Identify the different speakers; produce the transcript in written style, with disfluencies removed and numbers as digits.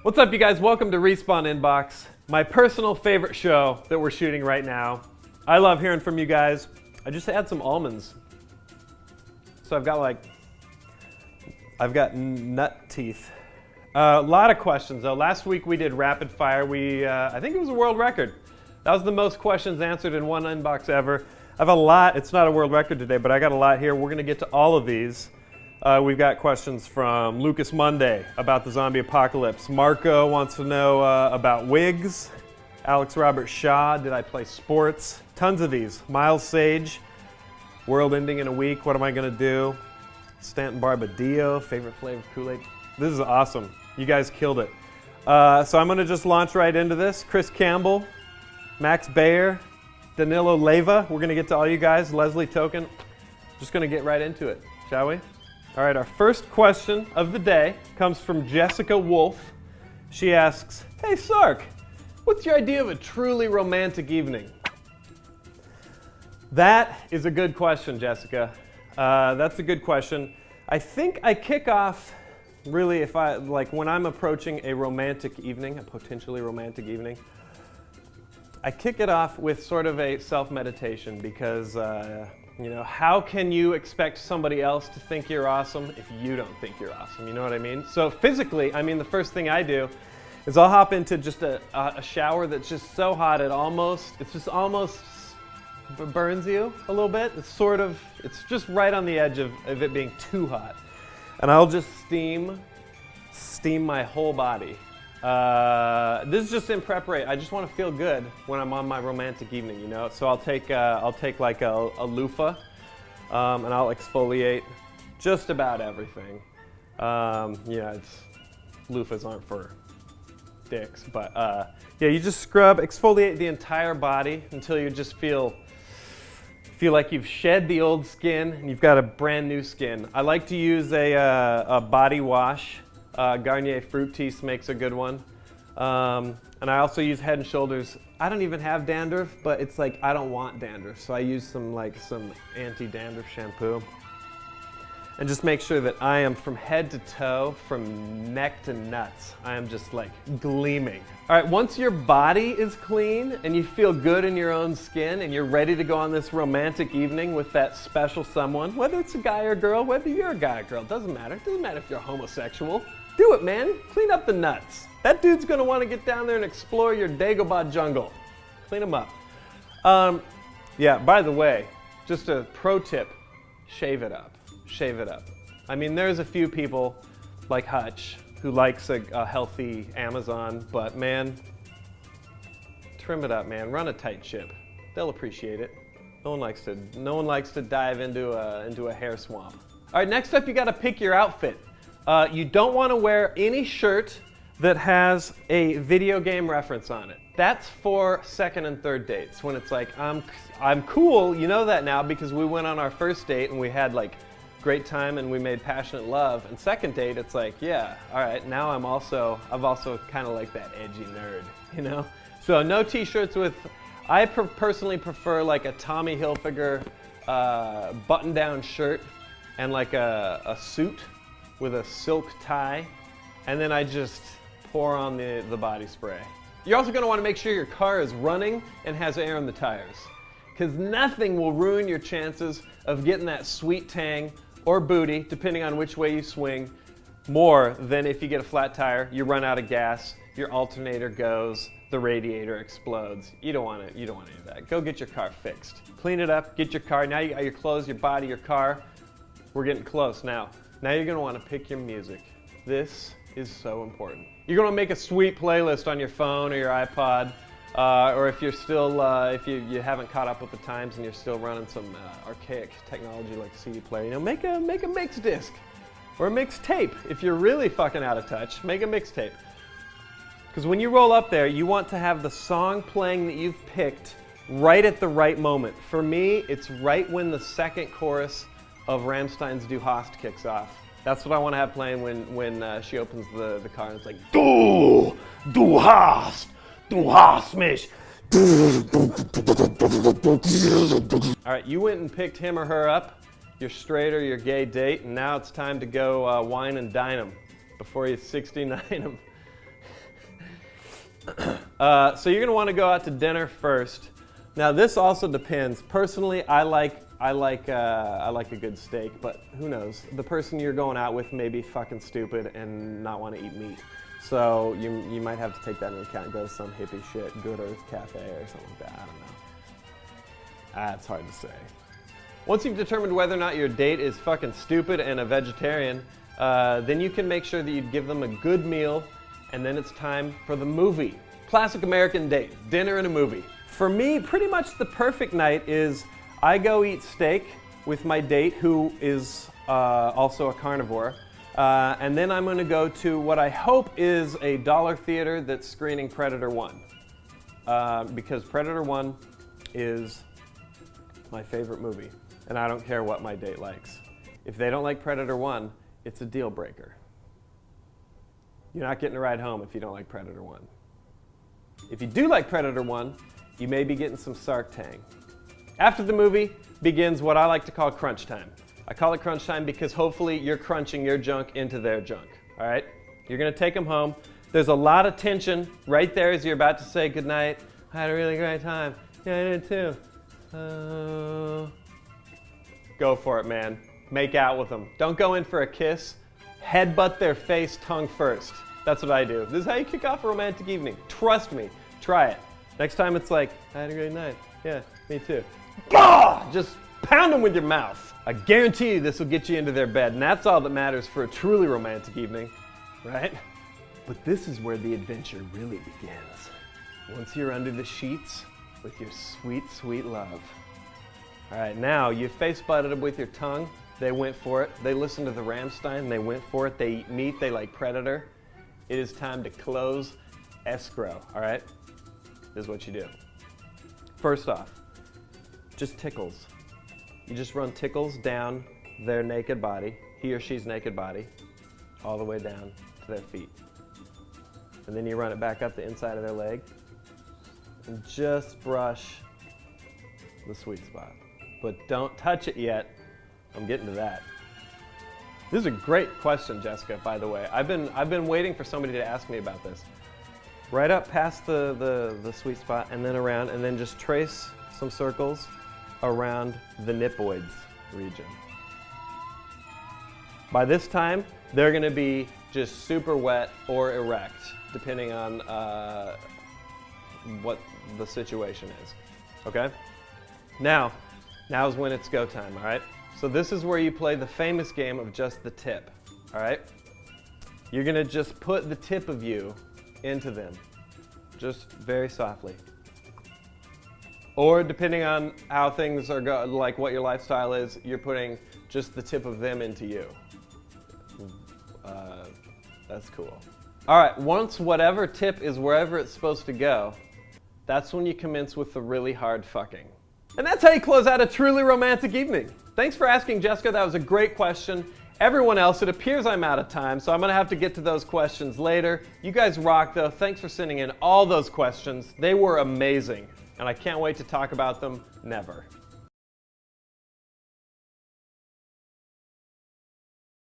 Speaker 1: What's up, you guys? Welcome to Respawn Inbox, my personal favorite show that we're shooting right now. I love hearing from you guys. I just had some almonds. So I've got nut teeth. A lot of questions though. Last week we did rapid fire. I think it was a world record. That was the most questions answered in one inbox ever. I have a lot. It's not a world record today, but I got a lot here. We're gonna get to all of these. We've got questions from Lucas Monday about the zombie apocalypse. Marco wants to know about wigs. Alex Robert Shaw, did I play sports? Tons of these. Miles Sage, world ending in a week, what am I gonna do? Stanton Barbadillo, favorite flavor of Kool-Aid. This is awesome. You guys killed it. So I'm gonna just launch right into this. Chris Campbell, Max Bayer, Danilo Leyva. We're gonna get to all you guys. Leslie Token. Just gonna get right into it, shall we? All right, our first question of the day comes from Jessica Wolf. She asks, hey Sark, what's your idea of a truly romantic evening? That is a good question, Jessica. That's a good question. I think I kick off, really, when I'm approaching a romantic evening, a potentially romantic evening, I kick it off with sort of a self-meditation because, how can you expect somebody else to think you're awesome if you don't think you're awesome? You know what I mean? So physically, the first thing I do is I'll hop into just a shower that's just so hot it almost burns you a little bit. It's just right on the edge of it being too hot. And I'll just steam my whole body. This is just in preparation. I just want to feel good when I'm on my romantic evening, you know? So I'll take like a loofah, and I'll exfoliate just about everything. Loofahs aren't for dicks, but you just exfoliate the entire body until you just feel like you've shed the old skin and you've got a brand new skin. I like to use a body wash. Garnier Fructis makes a good one. And I also use Head and Shoulders. I don't even have dandruff, but it's like I don't want dandruff, so I use some anti-dandruff shampoo. And just make sure that I am from head to toe, from neck to nuts. I am just like gleaming. All right, once your body is clean and you feel good in your own skin and you're ready to go on this romantic evening with that special someone, whether it's a guy or girl, whether you're a guy or girl, doesn't matter. It doesn't matter if you're homosexual. Do it, man. Clean up the nuts. That dude's gonna wanna get down there and explore your Dagobah jungle. Clean them up. By the way, just a pro tip, shave it up. Shave it up. There's a few people like Hutch who likes a healthy Amazon, but man, trim it up, man. Run a tight ship. They'll appreciate it. No one likes to dive into a hair swamp. All right, next up, you got to pick your outfit. You don't want to wear any shirt that has a video game reference on it. That's for second and third dates when it's like I'm cool. You know that now because we went on our first date and we had like great time and we made passionate love. And second date, it's like, yeah, all right, now I've also kind of like that edgy nerd, you know? So no t-shirts with, I personally prefer like a Tommy Hilfiger button-down shirt and like a suit with a silk tie. And then I just pour on the body spray. You're also gonna wanna make sure your car is running and has air in the tires, because nothing will ruin your chances of getting that sweet tang or booty, depending on which way you swing, more than if you get a flat tire, you run out of gas, your alternator goes, the radiator explodes. You don't want any of that. Go get your car fixed. Clean it up, get your car. Now you got your clothes, your body, your car. We're getting close now. Now you're gonna wanna pick your music. This is so important. You're gonna make a sweet playlist on your phone or your iPod, or if you're still, if you haven't caught up with the times and you're still running some archaic technology like a CD player, make a mix disc or a mix tape. If you're really fucking out of touch, make a mixtape. Because when you roll up there, you want to have the song playing that you've picked right at the right moment. For me, it's right when the second chorus of Rammstein's Du Hast kicks off. That's what I want to have playing when she opens the car and it's like, Du hast mich. All right, you went and picked him or her up, your straight or your gay date, and now it's time to go wine and dine him before you 69 him. So you're gonna want to go out to dinner first. Now this also depends. Personally, I like a good steak, but who knows? The person you're going out with may be fucking stupid and not want to eat meat. So you might have to take that into account. Go to some hippie shit, Good Earth Cafe or something like that. I don't know. That's hard to say. Once you've determined whether or not your date is fucking stupid and a vegetarian, then you can make sure that you give them a good meal, and then it's time for the movie. Classic American date, dinner and a movie. For me, pretty much the perfect night is I go eat steak with my date, who is also a carnivore, and then I'm gonna go to what I hope is a dollar theater that's screening Predator 1. Because Predator 1 is my favorite movie, and I don't care what my date likes. If they don't like Predator 1, it's a deal breaker. You're not getting a ride home if you don't like Predator 1. If you do like Predator 1, you may be getting some Sark Tang. After the movie begins what I like to call crunch time. I call it crunch time because hopefully you're crunching your junk into their junk, all right? You're gonna take them home. There's a lot of tension right there as you're about to say goodnight. I had a really great time. Yeah, I did too. Go for it, man. Make out with them. Don't go in for a kiss. Headbutt their face, tongue first. That's what I do. This is how you kick off a romantic evening. Trust me. Try it. Next time it's like, I had a great night. Yeah, me too. Bah! Just pound them with your mouth. I guarantee you this will get you into their bed, and that's all that matters for a truly romantic evening, right? But this is where the adventure really begins. Once you're under the sheets with your sweet, sweet love. All right, now you face butted them with your tongue. They went for it. They listened to the Rammstein. They went for it. They eat meat. They like Predator. It is time to close escrow, all right? This is what you do. First off, just tickles. You just run tickles down their naked body, he or she's naked body, all the way down to their feet. And then you run it back up the inside of their leg and just brush the sweet spot. But don't touch it yet. I'm getting to that. This is a great question, Jessica, by the way. I've been waiting for somebody to ask me about this. Right up past the sweet spot and then around, and then just trace some circles around the nipoids region. By this time, they're gonna be just super wet or erect, depending on what the situation is, okay? Now is when it's go time, all right? So this is where you play the famous game of just the tip, all right? You're gonna just put the tip of you into them, just very softly. Or depending on how things are like what your lifestyle is, you're putting just the tip of them into you. That's cool. All right, once whatever tip is wherever it's supposed to go, that's when you commence with the really hard fucking. And that's how you close out a truly romantic evening. Thanks for asking, Jessica. That was a great question. Everyone else, it appears I'm out of time, so I'm gonna have to get to those questions later. You guys rock though. Thanks for sending in all those questions. They were amazing, and I can't wait to talk about them never.